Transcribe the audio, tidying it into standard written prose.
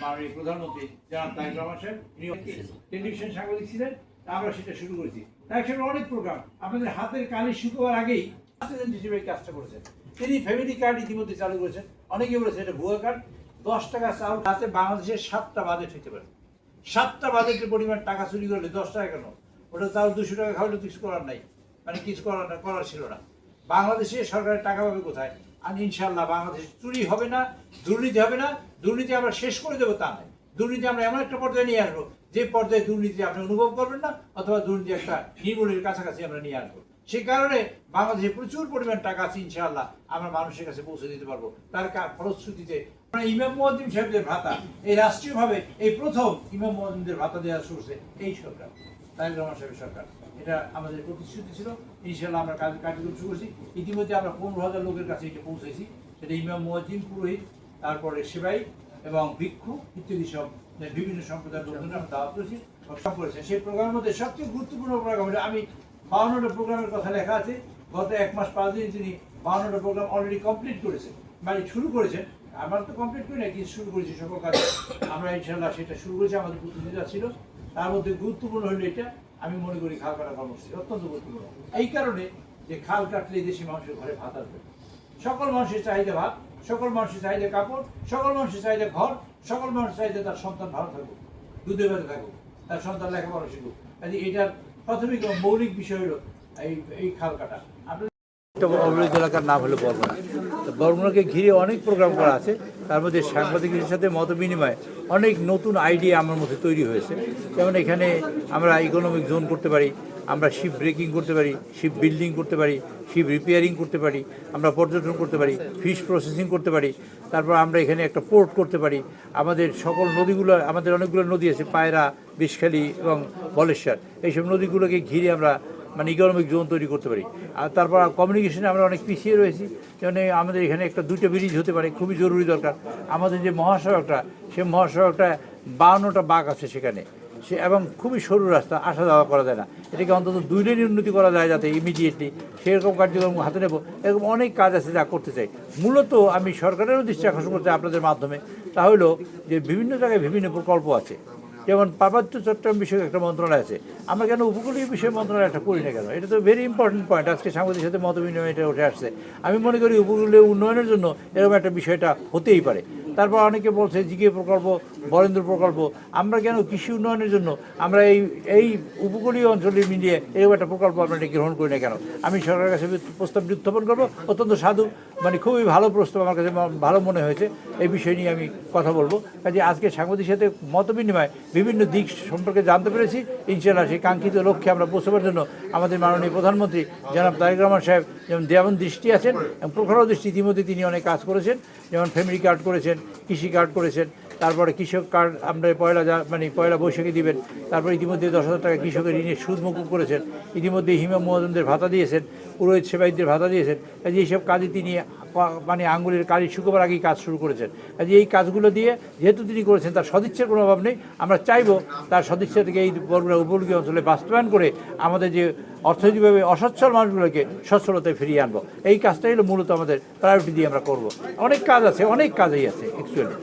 মাননীয় প্রধানমন্ত্রী জনাব তারেক রহমান সাহেব টেলিভিশন সাংবাদিক ছিলেন, আমরা সেটা শুরু করেছি। তার সঙ্গে অনেক প্রোগ্রাম আপনাদের হাতের কালি শুকোবার আগেই হিসেবে কাজটা করেছেন। তিনি ফ্যামিলি কার্ড ইতিমধ্যে চালু করেছেন। অনেকে বলেছে এটা ভুয়া কার্ড। 10 টাকা চাউল হাতে বাংলাদেশের 7টা বাজেট হইতে পারে। 7টা বাজেটের পরিমাণ টাকা চুরি করলে 10 টাকা কেন? ওটা চাউল 200 টাকা খাওয়ালে কিছু করার নাই, মানে কিছু করার ছিল না। বাংলাদেশে সরকারের টাকা পাবে কোথায়? আর ইনশাল্লাহ বাংলাদেশে চুরি হবে না, দুর্নীতি হবে না। দুর্নীতি আমরা শেষ করে দেবো তা নয়। দুর্নীতি আমরা এমন একটা পর্যায়ে নিয়ে আসবো যে পর্যায়ে দুর্নীতি আপনি অনুভব করবেন না, অথবা দুর্নীতি একটা নির্মূলের কাছাকাছি আমরা নিয়ে আসবো। সেই কারণে বাংলাদেশে প্রচুর পরিমাণ টাকা আছে, ইনশাআল্লাহ আমরা মানুষের কাছে পৌঁছে দিতে পারবো। তার ফলশ্রুতিতে ইমাম মুয়াজ্জিন সাহেবদের ভাতা এই রাষ্ট্রীয়ভাবে এই প্রথম ইমাম মুয়াজ্জিনদের ভাতা দেওয়া শুরু করছে এই সরকার, তারেক রহমান সাহেবের সরকার। এটা আমাদের প্রতিশ্রুতি ছিল, ইনশাআল্লাহ আমরা কার্যক্রম শুরু করছি। ইতিমধ্যে আমরা 15,000 লোকের কাছে এটা পৌঁছেছি। সেটা ইমাম মুয়াজ্জিন, পুরোহিত, তারপরে সেবাই এবং ভিক্ষু ইত্যাদি সব বিভিন্ন সম্প্রদায়ের লোকজনের আমরা দাওয়াত করেছি, সব করেছে। সেই প্রোগ্রামের মধ্যে সবচেয়ে গুরুত্বপূর্ণ প্রোগ্রাম হলো, আমি 52টা প্রোগ্রামের কথা লেখা আছে। গত 1 মাস 5 দিন তিনি 52টা প্রোগ্রাম অলরেডি কমপ্লিট করেছেন, মানে শুরু করেছেন। আমরা তো কমপ্লিট করি না, কিন্তু শুরু করেছি সকল কাজ। আমরা ইনশাআল্লাহ সেটা শুরু করেছি, আমাদের প্রতিনিধিরা ছিল। তার মধ্যে গুরুত্বপূর্ণ হলো এটা, আমি মনে করি খাল কাটা কর্মসূচি অত্যন্ত গুরুত্বপূর্ণ। এই কারণে যে খাল কাটলে দেশি মানুষের ঘরে ভাত আসবে। সকল মানুষের চাহিদা ভাত, সকল মানুষের চাহিদা কাপড়, সকল মানুষের চাহিদা ঘর, সকল মানুষের চাহিদা তার সন্তান ভালো থাকুক, দুধে বেঁচে থাকুক, তার সন্তান লেখাপড়া শিখুক। কাজে এটার প্রাথমিক এবং মৌলিক বিষয় হলো এই খাল কাটা। অবরোধ এলাকার নাম হলো বরগুনা। বরগুনাকে ঘিরে অনেক প্রোগ্রাম করা আছে। তার মধ্যে সাংবাদিকদের সাথে মত বিনিময় অনেক নতুন আইডিয়া আমার মধ্যে তৈরি হয়েছে। যেমন এখানে আমরা ইকোনমিক জোন করতে পারি, আমরা শিপ ব্রেকিং করতে পারি, শিপ বিল্ডিং করতে পারি, শিপ রিপেয়ারিং করতে পারি, আমরা পর্যটন করতে পারি, ফিশ প্রসেসিং করতে পারি। তারপর আমরা এখানে একটা পোর্ট করতে পারি। আমাদের সকল নদীগুলো, আমাদের অনেকগুলো নদী আছে, পায়রা, বিষখালী এবং বলেশ্বর, এইসব নদীগুলোকে ঘিরে আমরা মানে ইকোনমিক জোন তৈরি করতে পারি। আর তারপর কমিউনিকেশনে আমরা অনেক পিছিয়ে রয়েছি। যেমন আমাদের এখানে একটা 2টা ব্রিজ হতে পারে, খুবই জরুরি দরকার। আমাদের যে মহাসড়কটা, সেই মহাসড়কটা 52টা বাঁক আছে সেখানে, সে এবং খুবই সরু রাস্তা, আসা যাওয়া করা যায় না। এটাকে অন্তত 2 লেনের উন্নতি করা যায় যাতে ইমিডিয়েটলি, সেরকম কার্যক্রম হাতে নেব। এরকম অনেক কাজ আছে যা করতে চাই। মূলত আমি সরকারেরও দৃষ্টি আকর্ষণ করতে আপনাদের মাধ্যমে, তা হলো যে বিভিন্ন জায়গায় বিভিন্ন প্রকল্প আছে। যেমন পার্বত্য চট্টগ্রাম বিষয়ক একটা মন্ত্রণালয় আছে, আমরা কেন উপকূলীয় বিষয় মন্ত্রণালয় একটা করি না কেন? এটা তো ভেরি ইম্পর্টেন্ট পয়েন্ট। আজকে সাংবাদিকের সাথে মত বিনিময় এটা উঠে আসছে। আমি মনে করি উপকূলীয় উন্নয়নের জন্য এরকম একটা বিষয়টা হতেই পারে। তারপর অনেকে বলছে জিকে প্রকল্প, বরেন্দ্র প্রকল্প, আমরা কেন কৃষি উন্নয়নের জন্য আমরা এই উপকূলীয় অঞ্চলে মিলিয়ে এরকম একটা প্রকল্প আপনারা গ্রহণ করি না কেন? আমি সরকারের কাছে প্রস্তাবটি উত্থাপন করবো। অত্যন্ত সাধু, মানে খুবই ভালো প্রস্তাব, আমার কাছে ভালো মনে হয়েছে। এই বিষয় নিয়ে আমি কথা বলবো। কাজে আজকে সাংবাদিকের সাথে মত বিনিময় বিভিন্ন দিক সম্পর্কে জানতে পেরেছি। ইনশাআল্লাহ সেই কাঙ্ক্ষিত লক্ষ্যে আমরা পৌঁছাবার জন্য আমাদের মাননীয় প্রধানমন্ত্রী জনাব তারেক রহমান সাহেব যেমন দৃষ্টি আছেন এবং প্রখর দৃষ্টি, ইতিমধ্যে তিনি অনেক কাজ করেছেন। যেমন ফ্যামিলি কার্ড করেছেন, কৃষি কার্ড করেছেন, তারপরে কৃষক কার্ড আমরা পয়লা বৈশাখে দিবেন। তারপর ইতিমধ্যে 10,000 টাকা কৃষকের ঋণের সুদ মকুব করেছেন। ইতিমধ্যে ইমাম মুয়াজ্জিনদের ভাতা দিয়েছেন, পুরোহিত সেবায়িতদের ভাতা দিয়েছেন। কাজে এইসব কাজে তিনি মানে আঙ্গুলের কালি শুকোবার আগেই কাজ শুরু করেছেন। কাজে এই কাজগুলো দিয়ে যেহেতু তিনি করেছেন, তার সদিচ্ছার কোনো অভাব নেই। আমরা চাইব তার সদিচ্ছা থেকে এই বরগুনা উপকূলীয় অঞ্চলে বাস্তবায়ন করে আমাদের যে অর্থনৈতিকভাবে অসচ্ছল মানুষগুলোকে সচ্ছলতায় ফিরিয়ে আনবো। এই কাজটাই হলো মূলত আমাদের প্রায়োরিটি দিয়ে আমরা করব। অনেক কাজ আছে, অনেক কাজই আছে অ্যাকচুয়ালি।